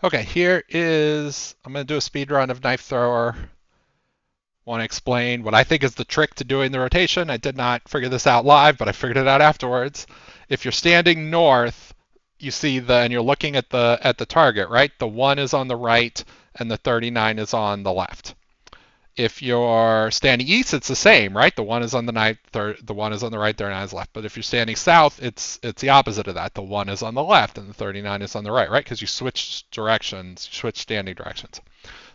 Okay, here is, I'm going to do a speed run of Knife Thrower. Want to explain what I think is the trick to doing the rotation. I did not figure this out live, but I figured it out afterwards. If you're standing north, you see and you're looking at the target, right? The 1 is on the right and the 39 is on the left. If you're standing east, it's the same, right? The 1 is on the the 1 is on the right, 39 is left. But if you're standing south, it's the opposite of that. The 1 is on the left and the 39 is on the right, right? Because you switch directions, you switch standing directions.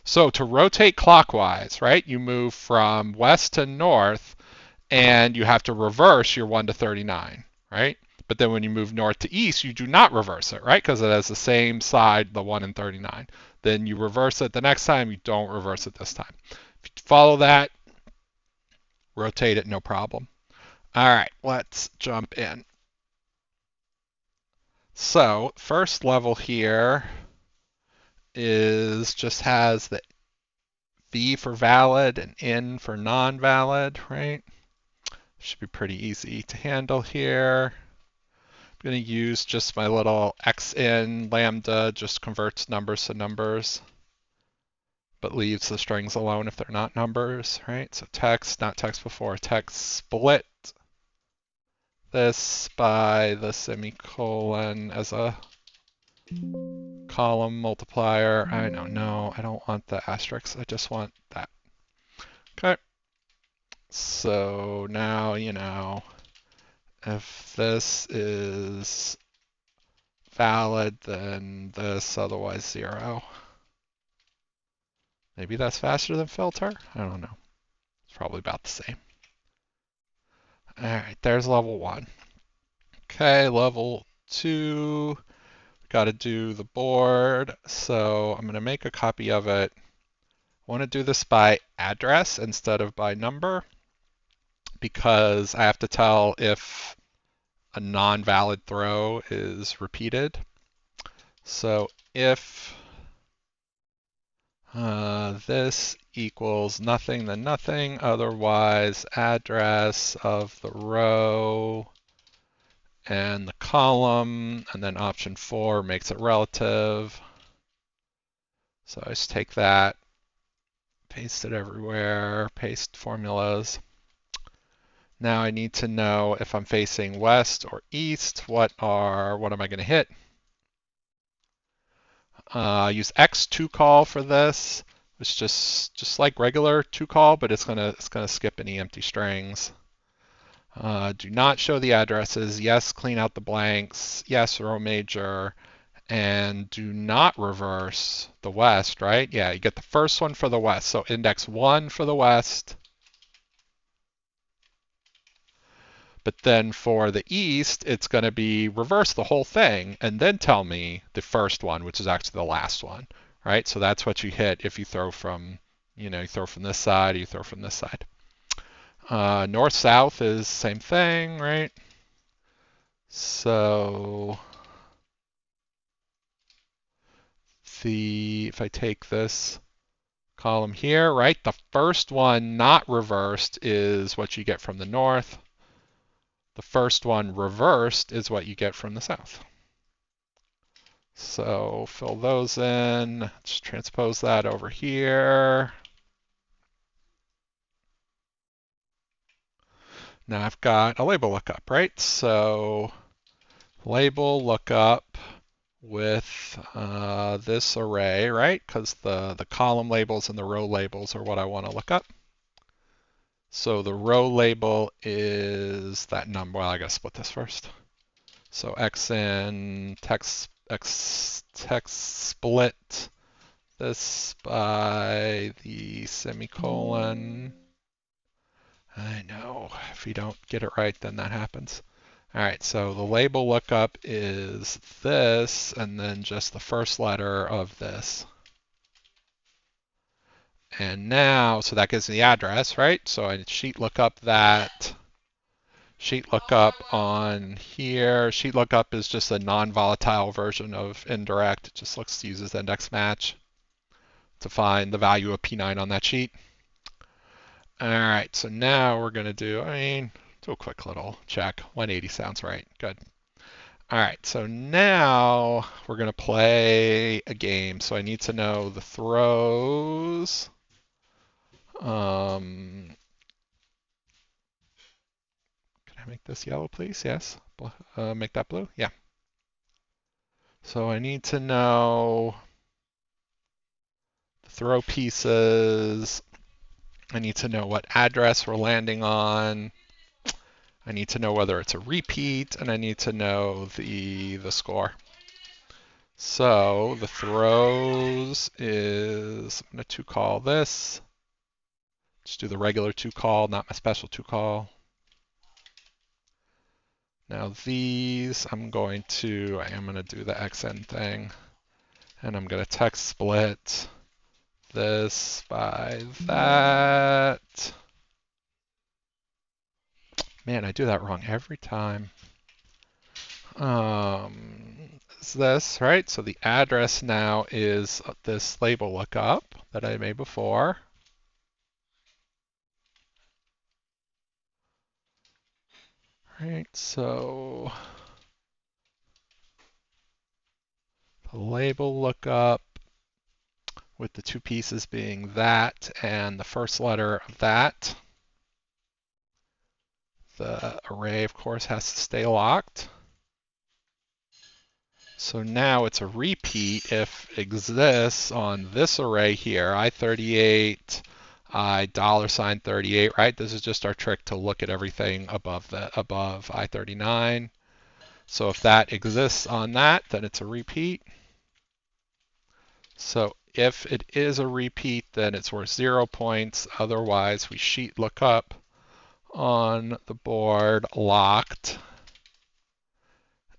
So to rotate clockwise, right, you move from west to north and you have to reverse your 1 to 39, right? But then when you move north to east, you do not reverse it, right? Because it has the same side, the 1 and 39. Then you reverse it the next time, you don't reverse it this time. If you follow that, rotate it, no problem. All right, let's jump in. So, first level here just has the V for valid and N for non-valid, right? Should be pretty easy to handle here. I'm going to use just my little xn lambda, just converts numbers to numbers, but leaves the strings alone if they're not numbers, right? So text, not text before, text split this by the semicolon as a column multiplier. I don't know, I don't want the asterisk, I just want that. Okay, so now you know if this is valid, then this, otherwise 0. Maybe that's faster than filter? I don't know. It's probably about the same. All right, there's level 1. Okay, level 2. Got to do the board. So I'm going to make a copy of it. I want to do this by address instead of by number because I have to tell if a non-valid throw is repeated. So if this equals nothing, then nothing. Otherwise, address of the row and the column, and then option 4 makes it relative. So I just take that, paste it everywhere, paste formulas. Now I need to know if I'm facing west or east, what am I going to hit? Use X to call for this. It's just like regular to call, but it's gonna skip any empty strings. Do not show the addresses. Yes, clean out the blanks. Yes, row major. And do not reverse the west, right? Yeah, you get the first one for the west. So index 1 for the west. But then for the east, it's going to be reverse the whole thing and then tell me the first one, which is actually the last one, right? So that's what you hit if you throw from, you throw from this side, you throw from this side. North-south is same thing, right? So if I take this column here, right, the first one not reversed is what you get from the north. The first one reversed is what you get from the south. So fill those in. Let's transpose that over here. Now I've got a label lookup, right? So label lookup with this array, right? Because the column labels and the row labels are what I want to look up. So the row label is that number. Well, I gotta split this first. So xn text split this by the semicolon. I know, if you don't get it right, then that happens. All right, so the label lookup is this, and then just the first letter of this. And now, so that gives me the address, right? So I sheet lookup that. Sheet lookup on here. Sheet lookup is just a non-volatile version of indirect. It just uses index match to find the value of P9 on that sheet. All right, so now we're going to do a quick little check. 180 sounds right. Good. All right, so now we're going to play a game. So I need to know the throws. Can I make this yellow, please? Yes. Make that blue? Yeah. So I need to know the throw pieces. I need to know what address we're landing on. I need to know whether it's a repeat, and I need to know the score. So the throws is, I'm going to 2-call this. Just do the regular 2-call, not my special 2-call. Now these, I am going to do the XN thing, and I'm going to text split this by that. Man, I do that wrong every time. Is this, right? So the address now is this label lookup that I made before. Right, so the label lookup with the two pieces being that and the first letter of that. The array, of course, has to stay locked. So now it's a repeat if exists on this array here, I38, $38, right? This is just our trick to look at everything above I39. So if that exists on that, then it's a repeat. So if it is a repeat, then it's worth 0 points. Otherwise, we sheet look up on the board locked.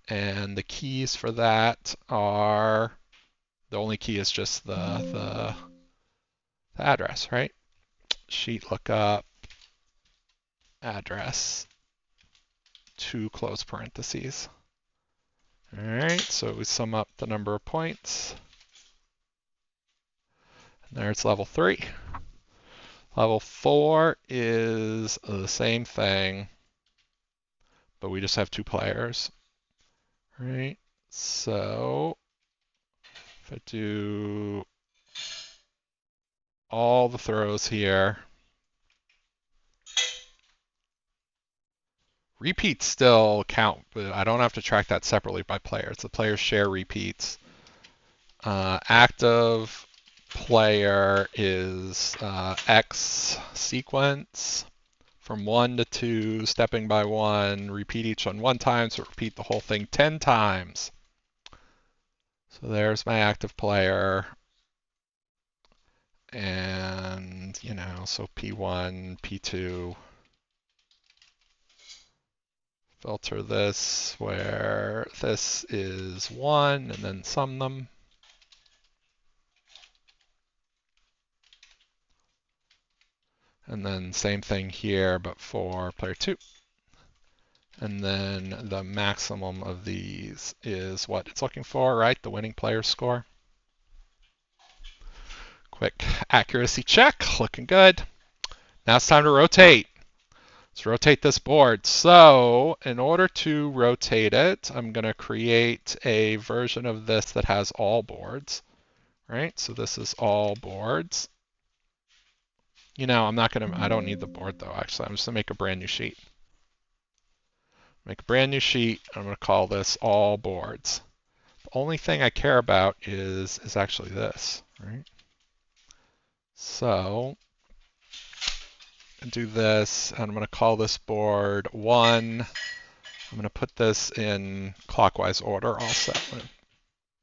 And the keys for that are, the only key is just the address, right? Sheet lookup address, 2 close parentheses. All right, so we sum up the number of points. And there's level 3. Level 4 is the same thing, but we just have 2 players. All right, so if I do all the throws here, repeats still count, but I don't have to track that separately by players. The players share repeats. Active player is X sequence from 1 to 2, stepping by 1, repeat each one 1 time, so repeat the whole thing 10 times. So there's my active player. And, so P1, P2. Filter this where this is 1, and then sum them. And then same thing here, but for player 2. And then the maximum of these is what it's looking for, right? The winning player score. Quick accuracy check, looking good. Now it's time to rotate. Let's rotate this board. So in order to rotate it, I'm going to create a version of this that has all boards, right? So this is all boards. I don't need the board though, actually. I'm just going to make a brand new sheet. Make a brand new sheet. I'm going to call this all boards. The only thing I care about is actually this, right? So do this, and I'm going to call this board 1. I'm going to put this in clockwise order also.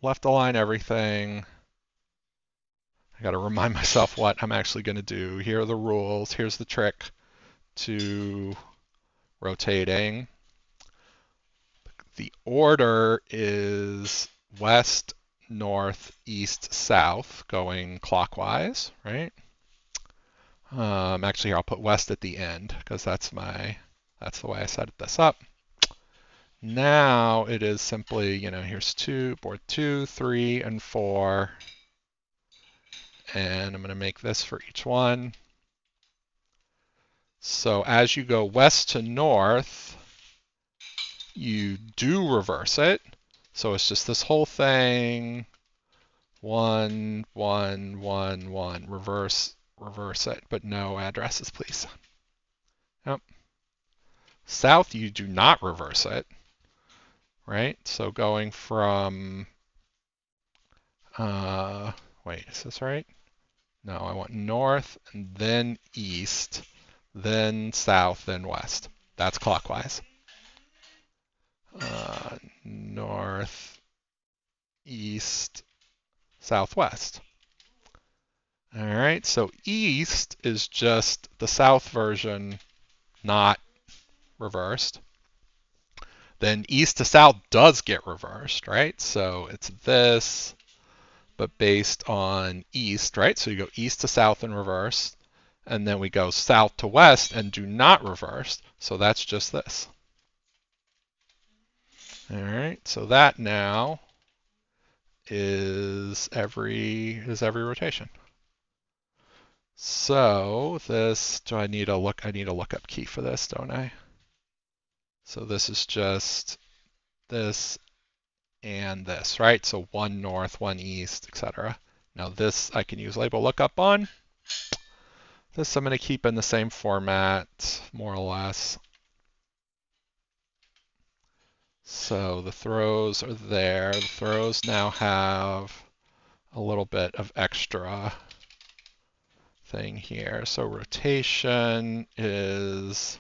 Left align everything. I got to remind myself what I'm actually going to do. Here are the rules. Here's the trick to rotating. The order is west, north, east, south, going clockwise, right? Actually, here I'll put west at the end because that's the way I set this up. Now it is simply, here's board 2, 3, and 4. And I'm going to make this for each one. So as you go west to north, you do reverse it. So it's just this whole thing, 1, 1, 1, 1, reverse it, but no addresses, please. Yep. South, you do not reverse it, right? So going from, wait, is this right? No, I want north, and then east, then south, then west. That's clockwise. North, east, southwest. All right, so east is just the south version, not reversed. Then east to south does get reversed, right? So it's this, but based on east, right? So you go east to south in reverse, and then we go south to west and do not reverse. So that's just this. All right, so that now is every rotation. So this, do I need a look? I need a lookup key for this, don't I? So this is just this and this, right? So one north, one east, etc. Now this I can use label lookup on. This I'm going to keep in the same format, more or less. So the throws are there. The throws now have a little bit of extra thing here. So rotation is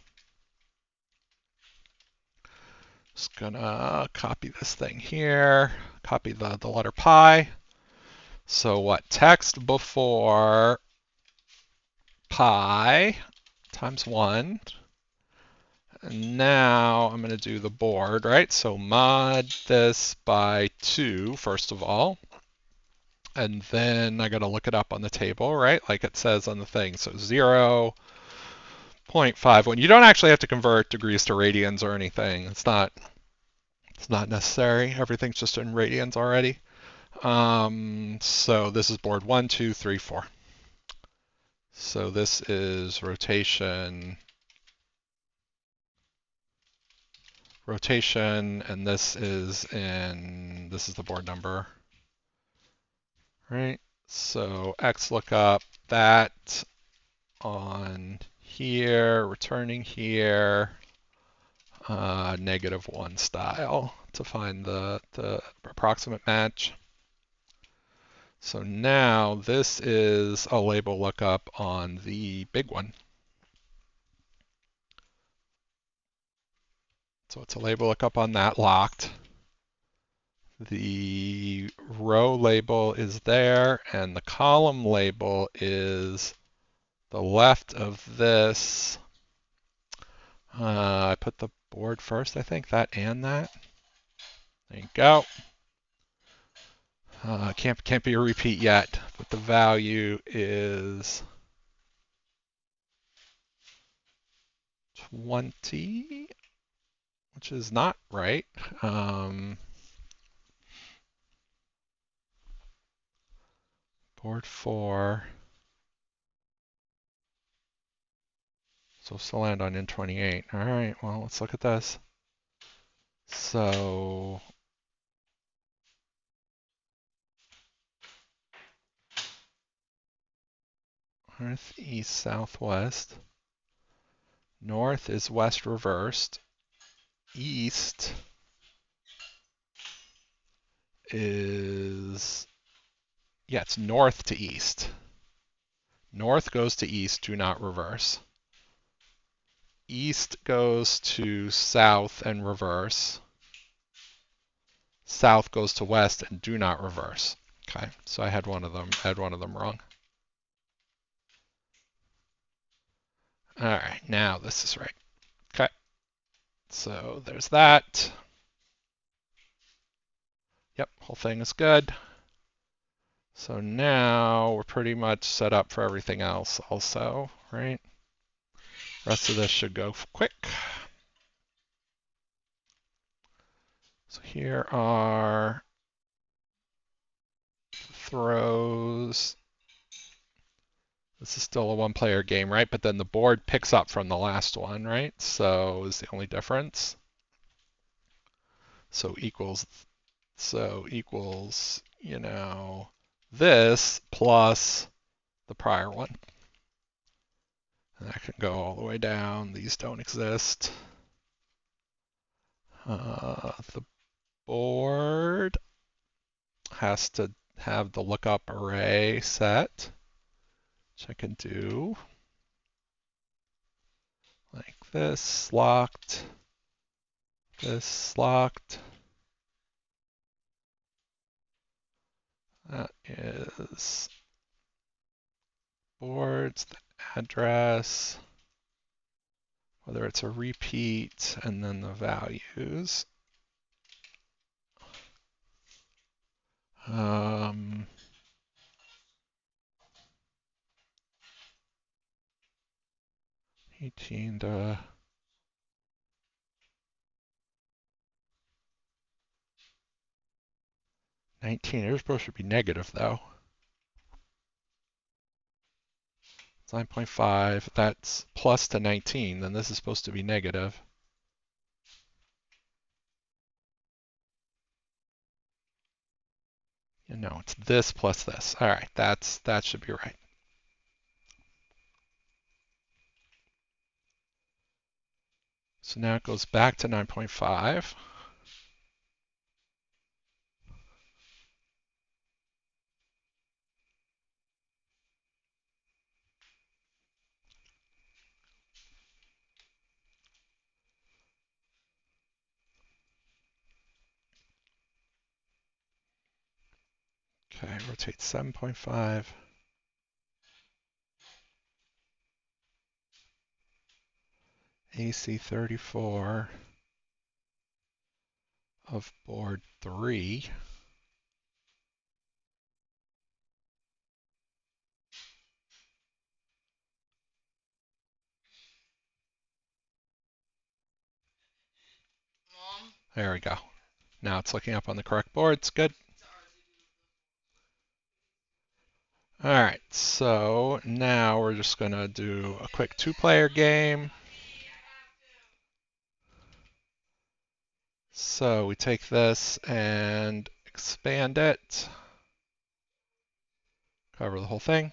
just gonna copy this thing here, copy the letter pi. So what? Text before pi times 1. And now I'm going to do the board, right? So mod this by 2, first of all. And then I got to look it up on the table, right? Like it says on the thing. So 0.51. You don't actually have to convert degrees to radians or anything. It's not necessary. Everything's just in radians already. So this is board 1, 2, 3, 4. So this is rotation, and this is the board number, right? So X lookup that on here, returning here, -1 style to find the approximate match. So now this is a label lookup on the big one. So it's a label lookup on that locked. The row label is there, and the column label is the left of this. I put the board first, I think, that and that. There you go. Can't be a repeat yet, but the value is 20, which is not right. Board 4. So still land on N28. All right, well, let's look at this. So north, east, southwest. North is west reversed. East is, yeah, it's north to east. North goes to east, do not reverse. East goes to south and reverse. South goes to west and do not reverse. Okay, so I had one of them wrong. All right, now this is right. Okay, so there's that. Yep, whole thing is good. So now we're pretty much set up for everything else also, right? Rest of this should go quick. So here are throws. This is still a one-player game, right? But then the board picks up from the last one, right? So is the only difference. So equals, this plus the prior one. And that can go all the way down. These don't exist. The board has to have the lookup array set, which I can do like this, locked, this locked. That is boards, the address, whether it's a repeat, and then the values. 18 to 19. They're supposed to be negative though. It's 9.5. That's plus to 19. Then this is supposed to be negative. No, it's this plus this. All right, that should be right. So now it goes back to 9.5. Okay, rotate 7.5. AC34 of board 3. There we go. Now it's looking up on the correct board. It's good. All right, so now we're just going to do a quick two-player game. So we take this and expand it, cover the whole thing.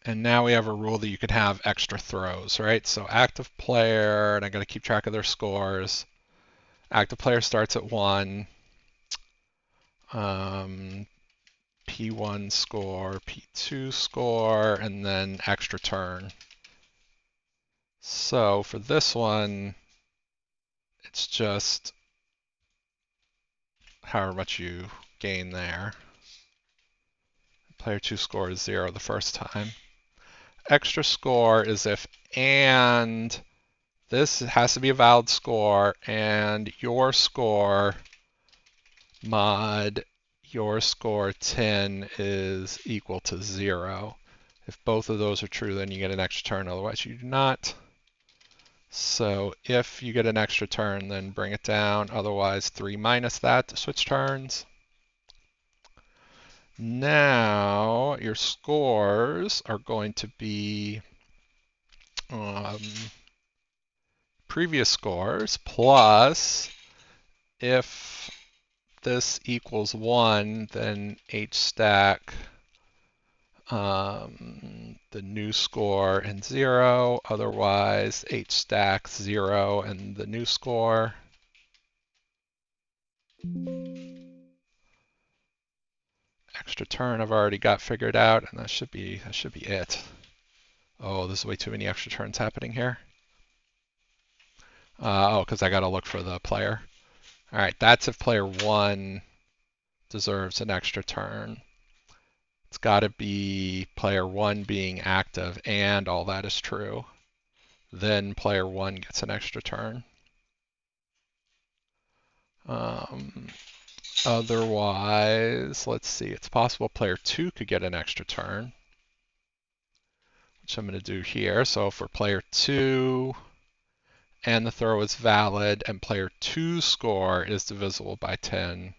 And now we have a rule that you can have extra throws, right? So active player, and I got to keep track of their scores. Active player starts at 1. P1 score, P2 score, and then extra turn. So for this one, it's just however much you gain there. Player 2 scores 0 the first time. Extra score is if and this has to be a valid score, and your score mod your score 10 is equal to 0. If both of those are true, then you get an extra turn, otherwise you do not. So if you get an extra turn, then bring it down, otherwise 3 minus that to switch turns. Now your scores are going to be previous scores plus if this equals 1, then H stack the new score and 0, otherwise H stack 0 and the new score. Extra turn I've already got figured out, and that should be it. Oh, there's way too many extra turns happening here. Because I got to look for the player. All right, that's if player 1 deserves an extra turn. It's got to be player 1 being active and all that is true. Then player 1 gets an extra turn. Otherwise, let's see, it's possible player 2 could get an extra turn, which I'm going to do here. So for player 2, and the throw is valid, and player 2's score is divisible by 10,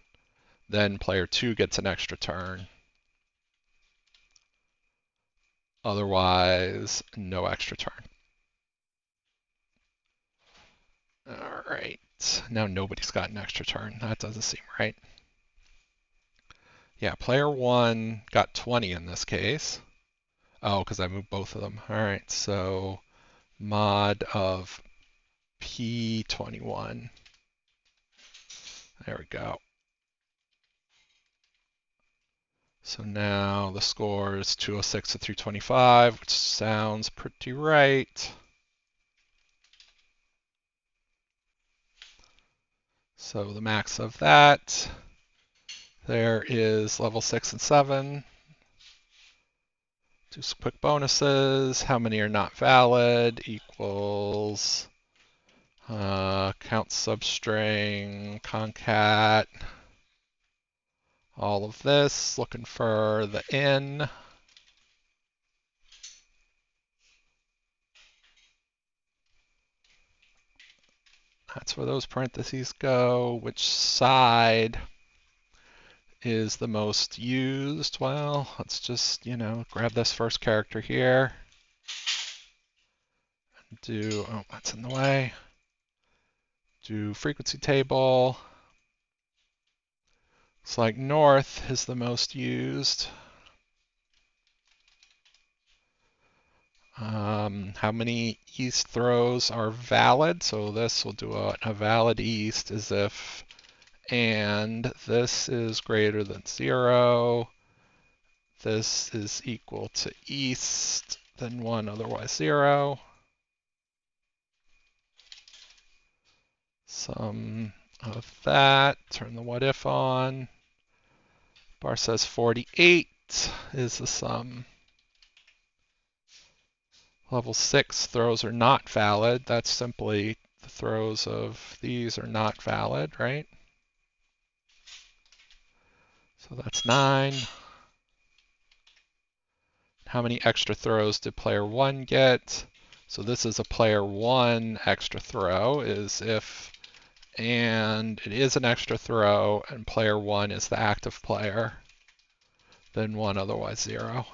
then player 2 gets an extra turn. Otherwise, no extra turn. All right. Now nobody's got an extra turn. That doesn't seem right. Yeah, player 1 got 20 in this case. Oh, because I moved both of them. All right, so mod of P21. There we go. So now the score is 206 to 325, which sounds pretty right. So the max of that, there is level 6 and 7. Do some quick bonuses. How many are not valid equals count substring, concat, all of this. Looking for the in. That's where those parentheses go. Which side is the most used? Well, let's just, grab this first character here. Oh, that's in the way. Do frequency table. Looks like north is the most used. How many east throws are valid? So this will do a valid east as if and this is greater than 0. This is equal to east, then 1, otherwise 0. Sum of that, turn the what if on. Bar says 48 is the sum. Level 6 throws are not valid. That's simply the throws of these are not valid, right? So that's 9. How many extra throws did player 1 get? So this is a player 1 extra throw, is if and it is an extra throw and player 1 is the active player, then 1, otherwise 0.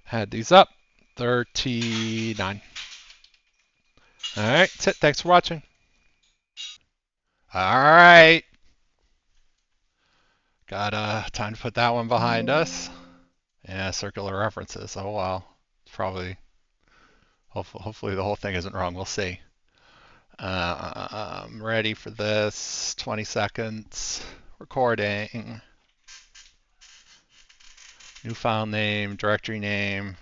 Had these up, 39. All right, that's it. Thanks for watching. All right. Got time to put that one behind us. Yeah, circular references. Oh, well. Probably, hopefully the whole thing isn't wrong. We'll see. I'm ready for this. 20 seconds. Recording. New file name, directory name.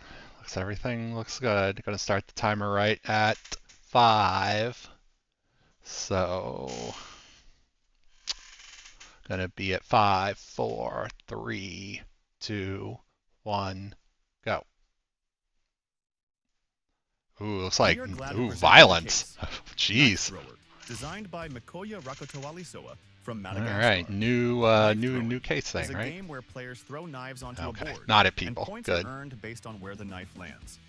Everything looks good. Going to start the timer right at 5. So, going to be at 5, 4, 3, 2, 1, go. Ooh, looks like violence. Jeez. Designed by Mikoya Rakotowalisoa from All Madagascar. right, new case thing, is a right? game where players throw knives onto a board. Not at people. And points Good. are earned based on where the knife lands.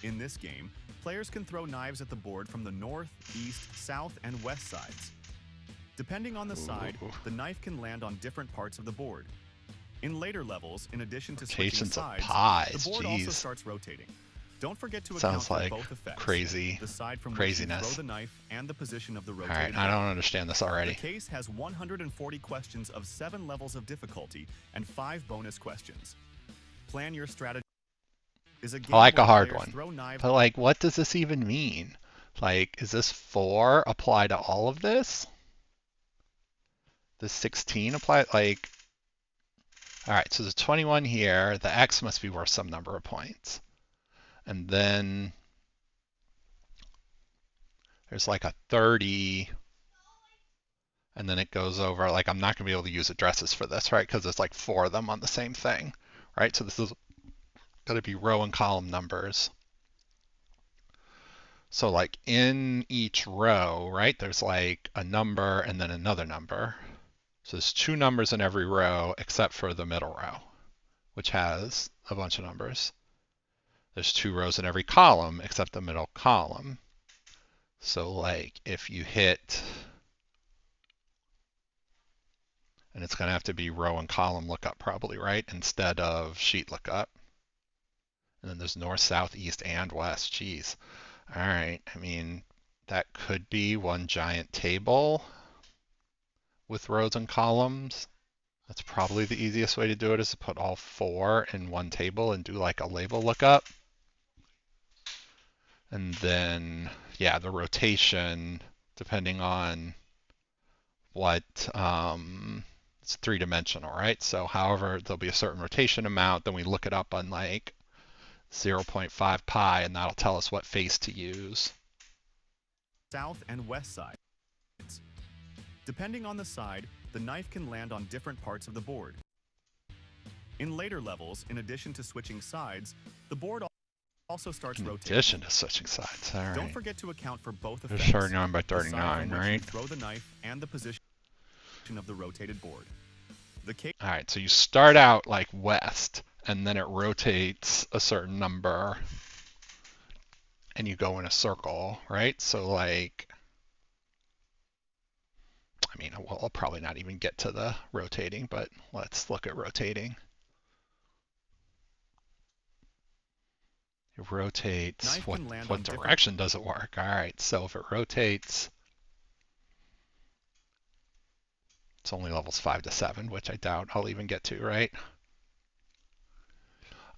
In this game, players can throw knives at the board from the north, east, south, and west sides. Depending on the side, the knife can land on different parts of the board. In later levels, in addition to switching sides, the board also starts rotating. Don't forget to account for both effects. Crazy the side from craziness. Which you throw the knife and the position of the rotating. All right, I don't understand this already. The case has 140 questions of 7 levels of difficulty and 5 bonus questions. Plan your strategy. Is a game I like a hard one. But like, what does this even mean? Like, is this 4 apply to all of this? The 16 apply? Like, all right, so there's 21 here. The X must be worth some number of points. And then there's like a 30, and then it goes over, like I'm not going to be able to use addresses for this, right? Because there's like 4 of them on the same thing, right? So this is going to be row and column numbers. So like in each row, right, there's like a number and then another number. So there's 2 numbers in every row except for the middle row, which has a bunch of numbers. There's 2 rows in every column except the middle column. So like if you hit, and it's going to have to be row and column lookup probably, right? Instead of sheet lookup. And then there's north, south, east, and west. Jeez. All right. I mean, that could be one giant table with rows and columns. That's probably the easiest way to do it, is to put all 4 in one table and do like a label lookup. And then, yeah, the rotation, depending on what, it's 3-dimensional, right? So however, there'll be a certain rotation amount, then we look it up on like 0.5 pi, and that'll tell us what face to use. South and west sides. Depending on the side, the knife can land on different parts of the board. In later levels, in addition to switching sides, the board also starts rotating. In addition to switching sides, all right. Don't forget to account for both There's effects. 39 by the side 39, from which right? you throw the knife and the position of the rotated board. All right, so you start out like west, and then it rotates a certain number, and you go in a circle, right? So like, I mean, well, I'll probably not even get to the rotating, but let's look at rotating. It rotates. What direction does it work? All right, so if it rotates, it's only levels 5 to 7, which I doubt I'll even get to, right?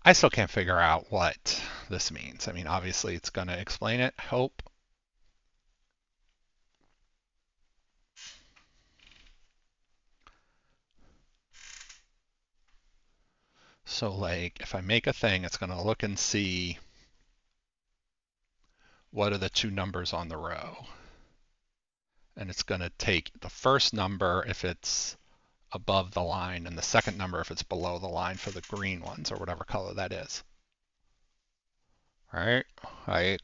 I still can't figure out what this means. I mean, obviously it's going to explain it, hope. So like, if I make a thing, it's going to look and see what are the 2 numbers on the row. And it's going to take the first number if it's above the line, and the second number if it's below the line for the green ones, or whatever color that is. Right? Like,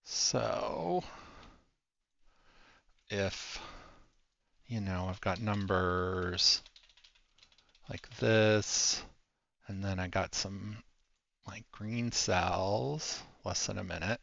so if, I've got numbers like this, and then I got some like green cells, less than a minute.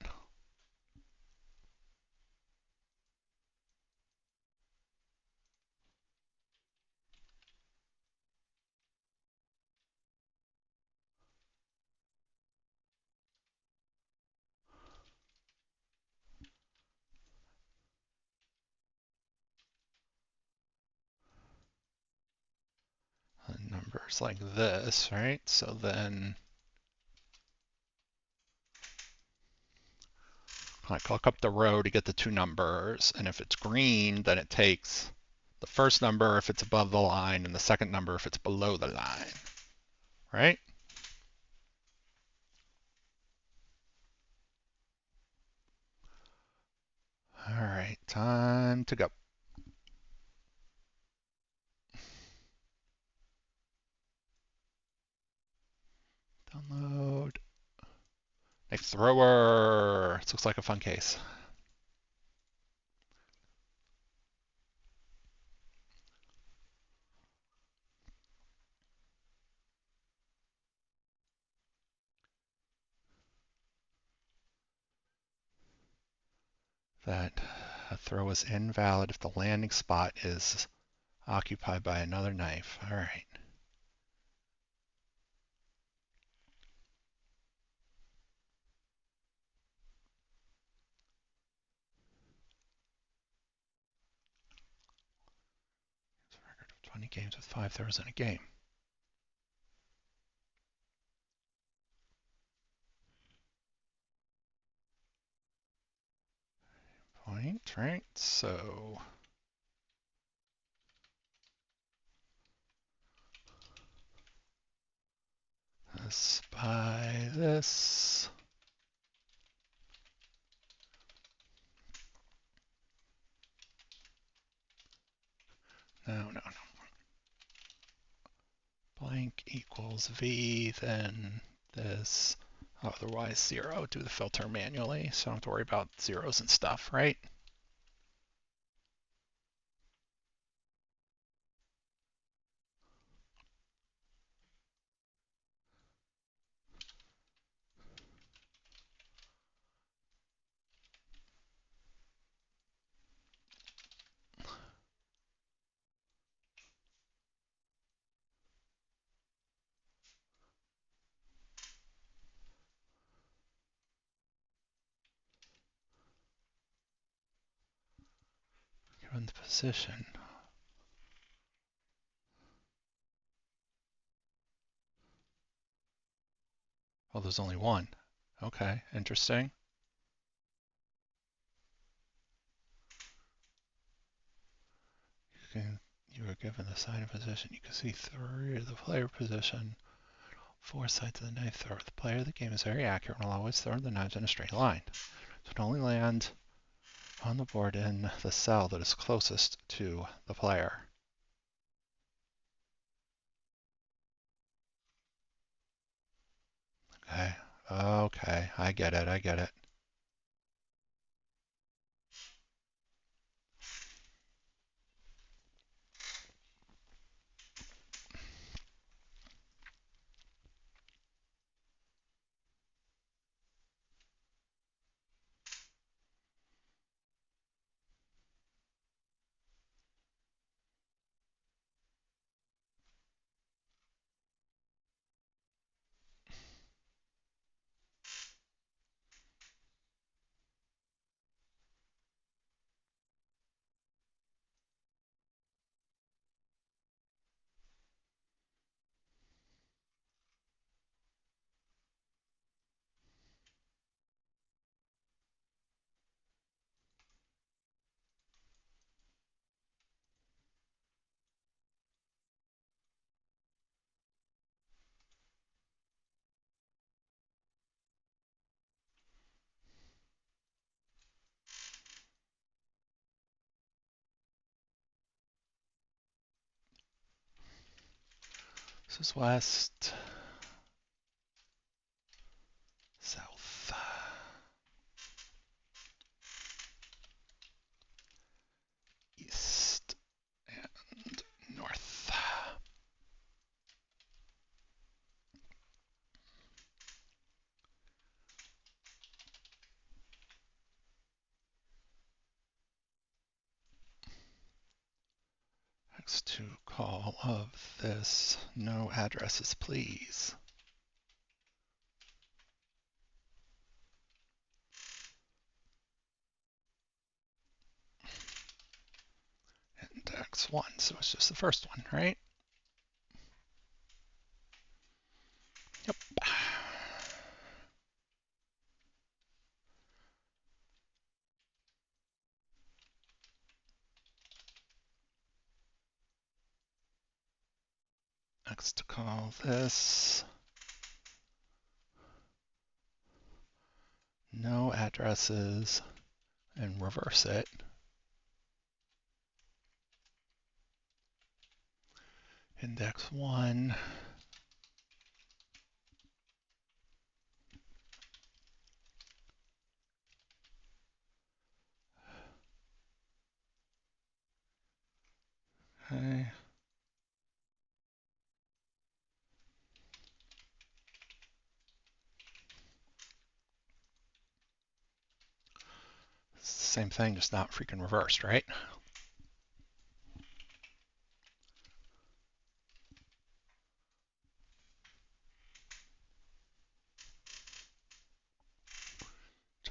And numbers like this, right? So then I look up the row to get the 2 numbers, and if it's green, then it takes the first number if it's above the line, and the second number if it's below the line, right? All right, time to go. Download. Knife thrower. This looks like a fun case. That a throw is invalid if the landing spot is occupied by another knife. All right. Record of 20 games with 5 throws in a game. Point, right? So this by this. No. Blank equals V, then this. Otherwise 0. Do the filter manually, so I don't have to worry about zeros and stuff, right? Given the position. Oh, there's only one. Okay, interesting. You are given the side of position. You can see 3 of the player position, 4 sides of the knife thrower. The player of the game is very accurate and will always throw the knives in a straight line. So it only land on the board in the cell that is closest to the player. Okay. Okay, I get it. I get it. This is west, south, east, and north. Next to call of this, no addresses, please. Index 1, so it's just the first one, right? Yep. Next to call this, no addresses, and reverse it. Index 1. Okay. Same thing, just not freaking reversed, right?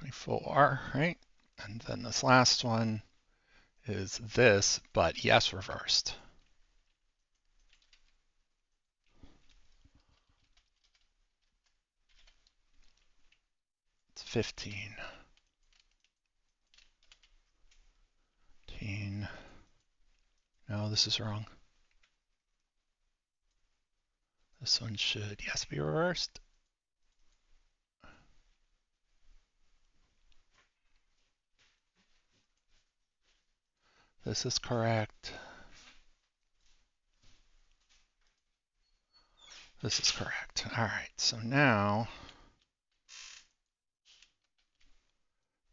$24, right? And then this last one is this, but yes, reversed. It's 15. 15. No, this is wrong. This one should, yes, be reversed. This is correct. This is correct. All right, so now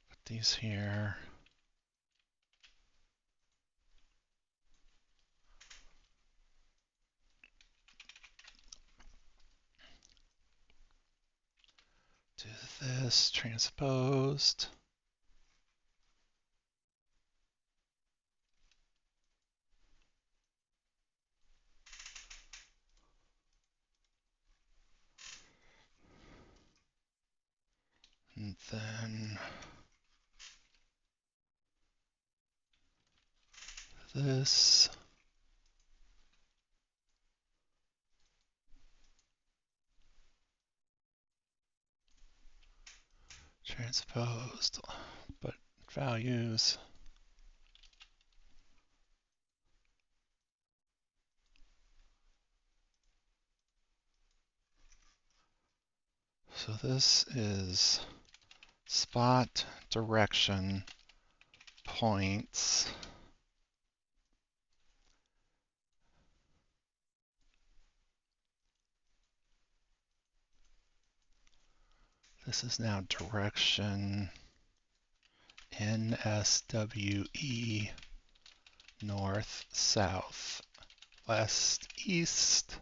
put these here. Do this, transposed. And then this. Transposed, but values. So this is spot, direction, points. This is now direction, NSWE, north, south, west, east.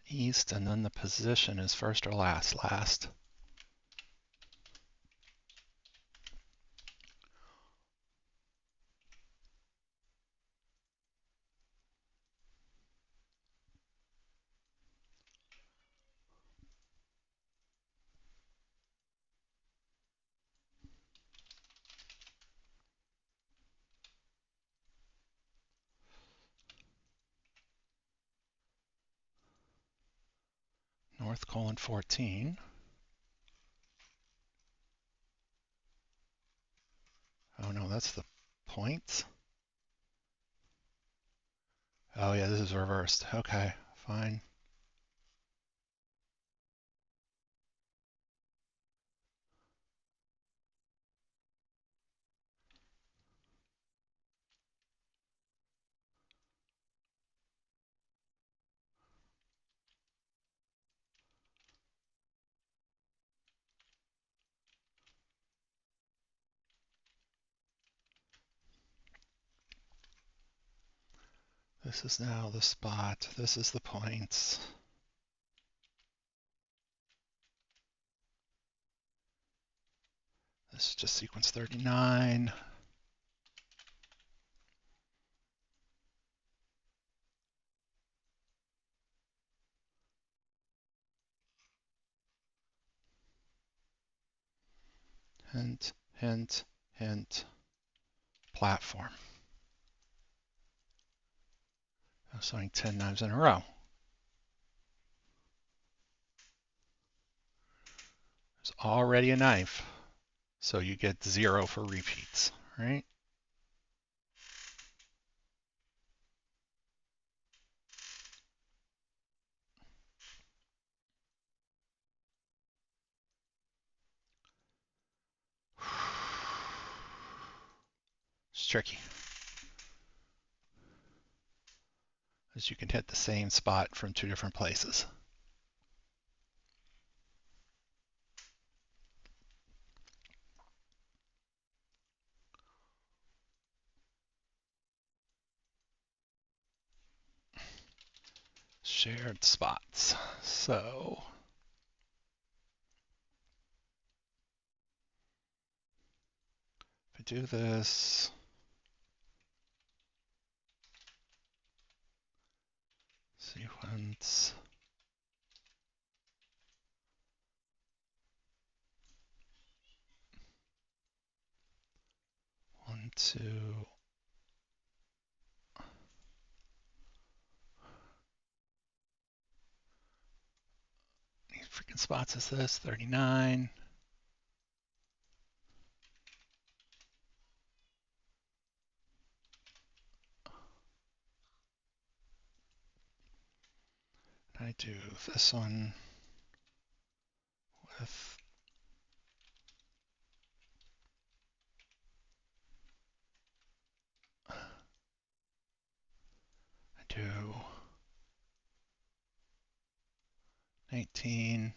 East, and then the position is first or last, last. North colon 14. Oh no, that's the points. Oh yeah, this is reversed. Okay, fine. This is now the spot. This is the points. This is just sequence 39. Hint, hint, hint, platform. I'm showing 10 knives in a row. There's already a knife, so you get 0 for repeats, right? It's tricky, as you can hit the same spot from 2 different places. Shared spots. So if I do this, sequence, one, two, how many freaking spots is this? 39. I do this one with I do 19,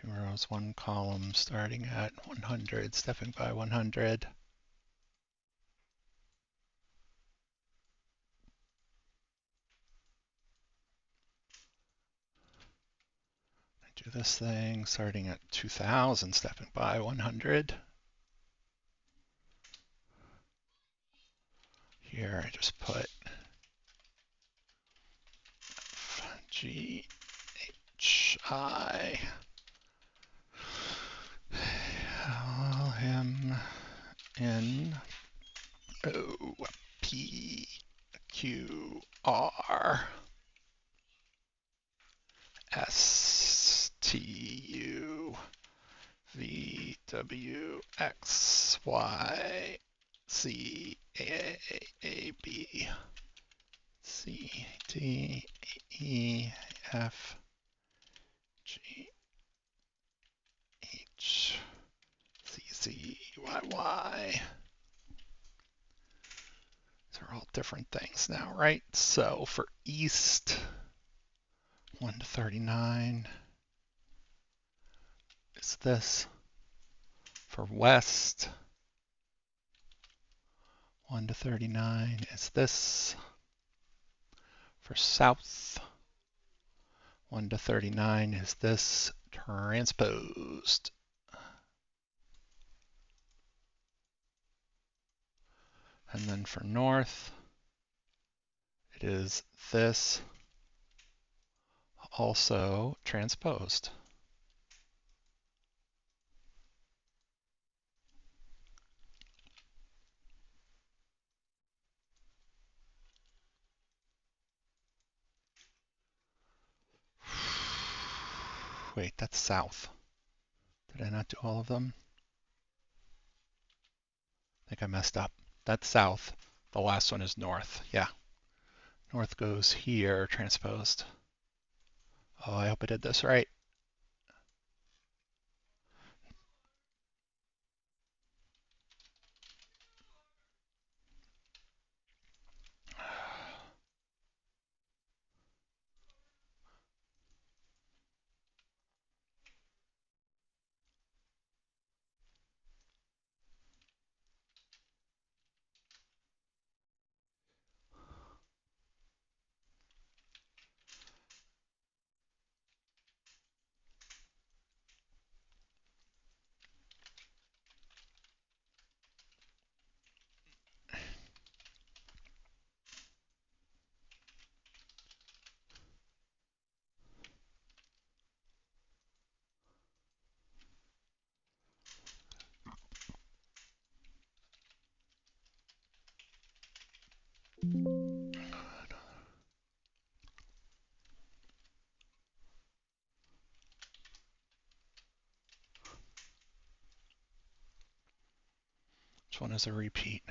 2 rows, 1 column, starting at 100, stepping by 100. I do this thing starting at 2000, stepping by 100. Here I just put I L him in O P Q R S T U V W X Y C A B C D E F G H C C Y Y. These are all different things now, right? So for east, 1 to 39 is this. For west, 1 to 39 is this. For south, 1 to 39 is this transposed. And then for north, it is this also transposed. Wait, that's south. Did I not do all of them? I think I messed up. That's south. The last one is north. Yeah. North goes here, transposed. Oh, I hope I did this right. Which one is a repeat?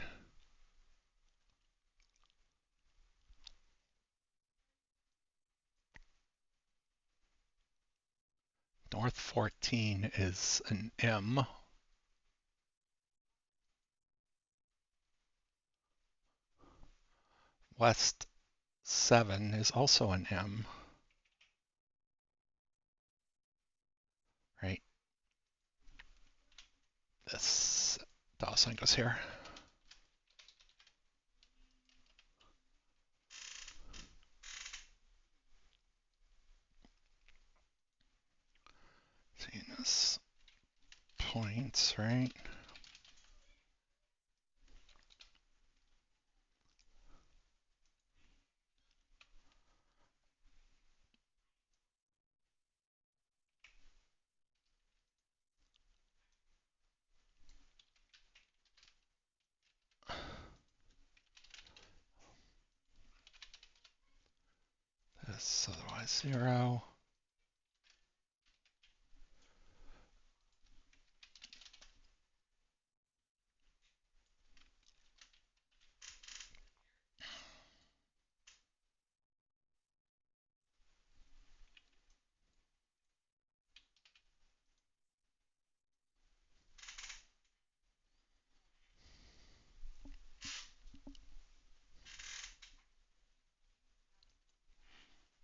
North 14 is an M. West 7 is also an M. Right? This Dawson goes here. Seeing this points, right? This otherwise 0.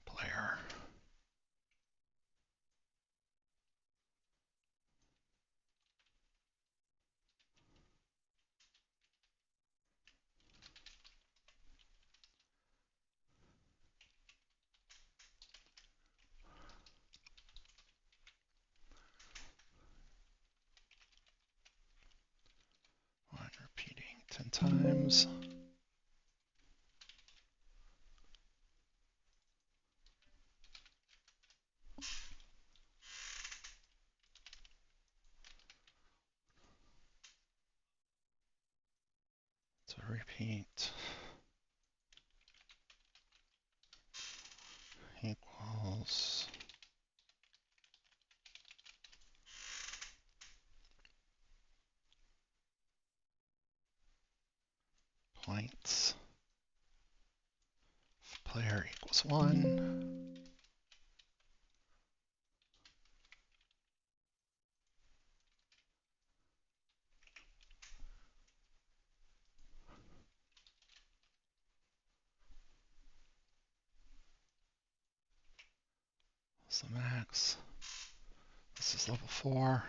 Player. One repeating 10 times. repeat equals points. Player equals 1. That's the max. This is level 4.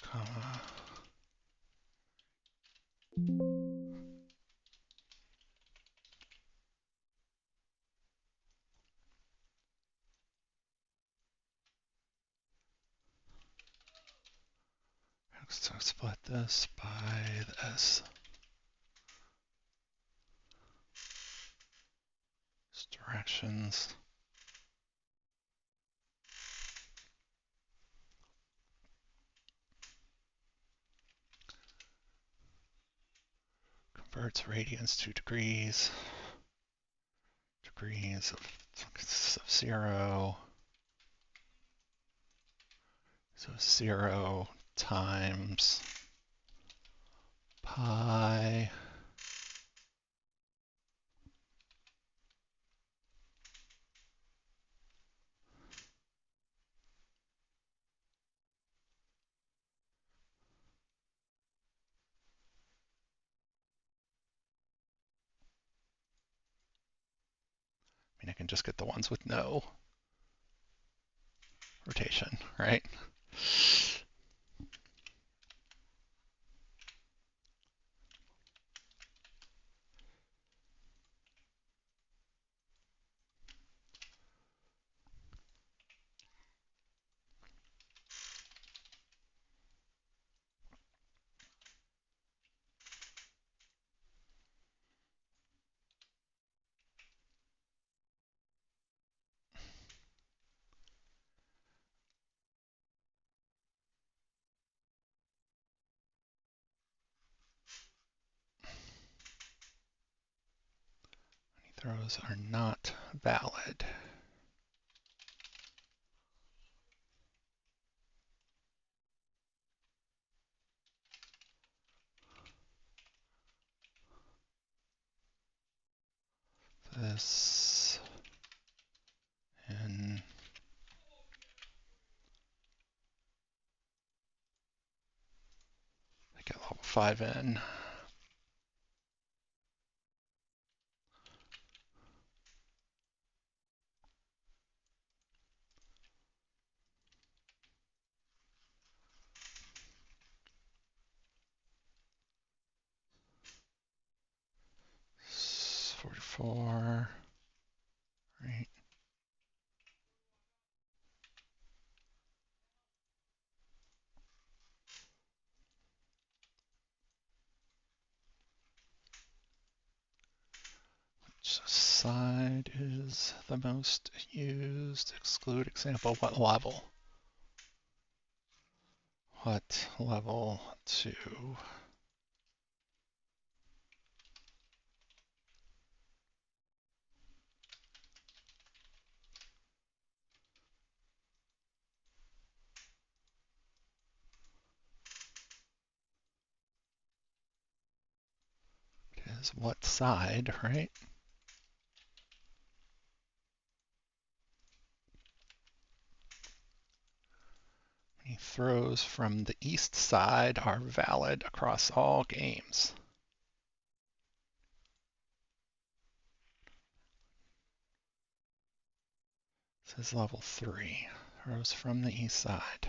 Comma. So split this by this. Directions. Converts radians to degrees. Degrees of 0. So 0 times pi. I mean, I can just get the ones with no rotation, right? Throws are not valid. This and I get level 5 in. It's 44. Right. Which side is the most used? Exclude example. What level? What level 2? Is what side, right? Any throws from the east side are valid across all games. This is level 3. Throws from the east side.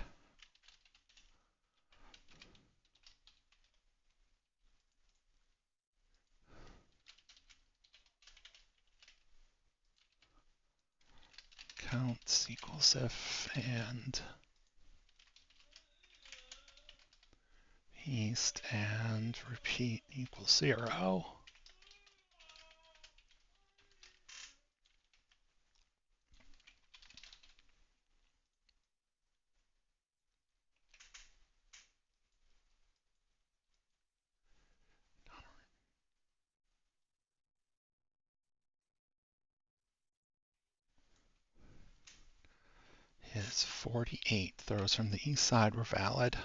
counts equals if and east and repeat equals 0. His 48 throws from the east side were valid.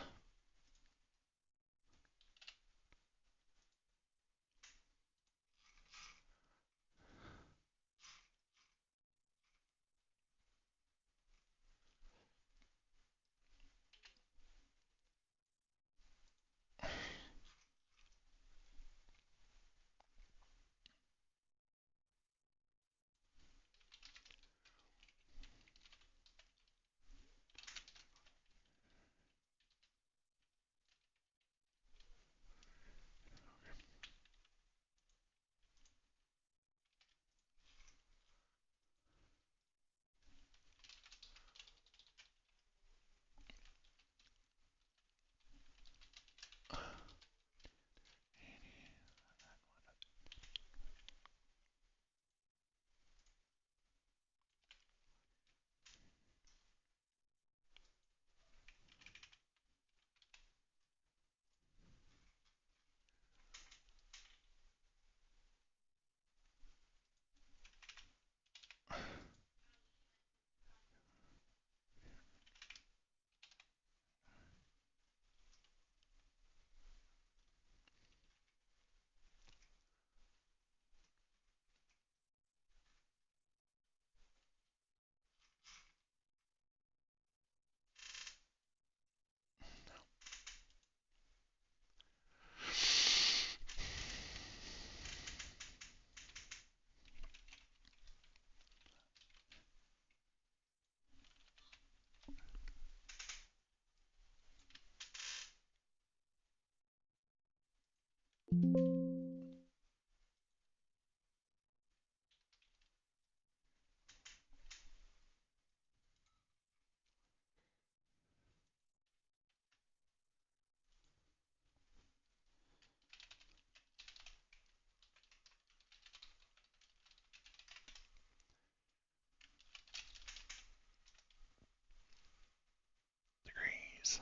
Degrees.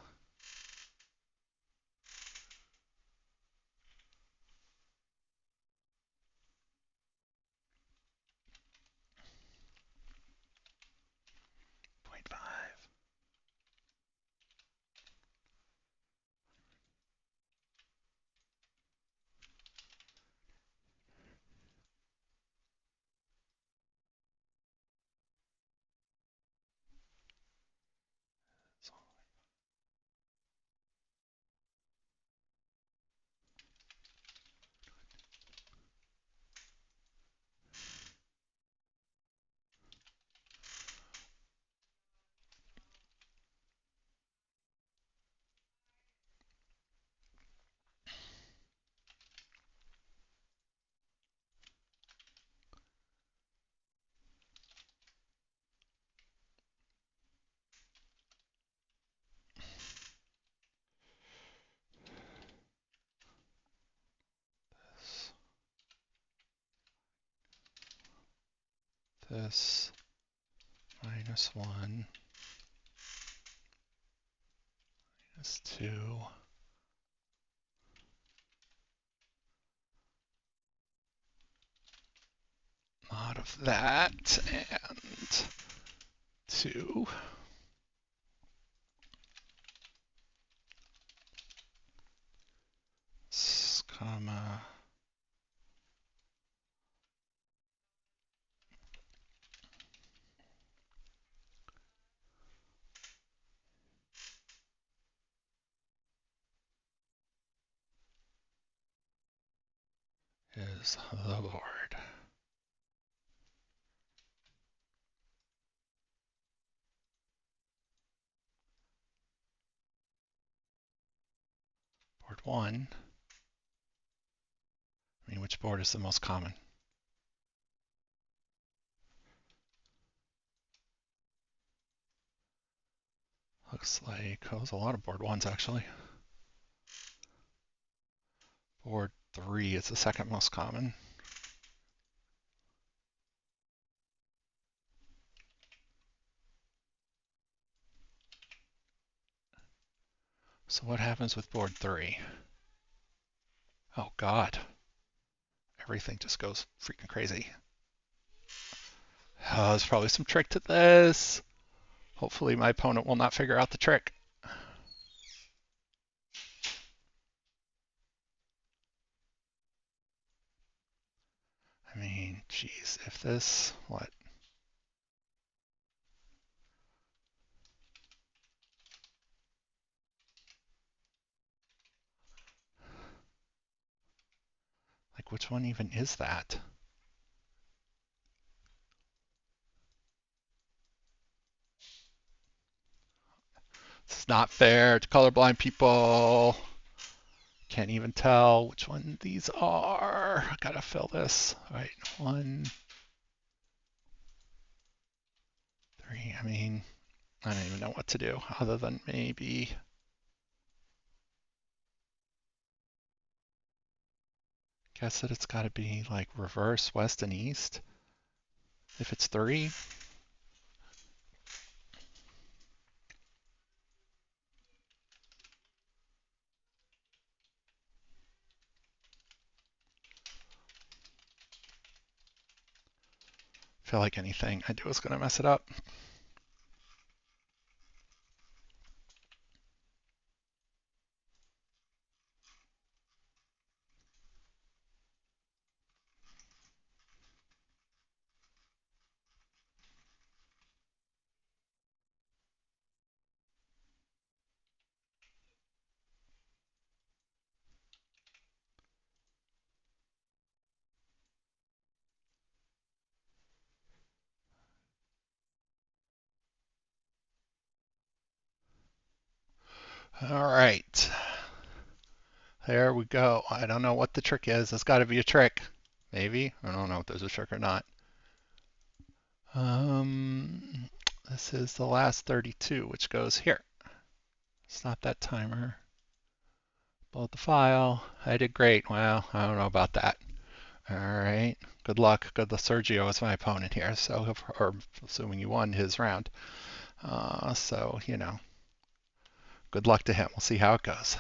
Point 0.5. This -1 -2 mod of that and 2 comma is the board. Board 1. I mean, which board is the most common? Looks like that was a lot of board ones actually. Board 3 is the second most common. So what happens with board 3? Oh god. Everything just goes freaking crazy. Oh, there's probably some trick to this. Hopefully my opponent will not figure out the trick. I mean, geez, if this, what? Like, which one even is that? It's not fair to colorblind people. Can't even tell which one these are. I gotta fill this. All right, 1, 3. I mean, I don't even know what to do other than maybe guess that it's got to be like reverse west and east if it's 3. I feel like anything I do is going to mess it up. All right. There we go. I don't know what the trick is. It's got to be a trick. Maybe. I don't know if there's a trick or not. Um, this is the last 32, which goes here. Stop that timer. Load the file. I did great. Well, I don't know about that. All right. Good luck. Good luck. Sergio is my opponent here, so or assuming you won his round. So, good luck to him. We'll see how it goes.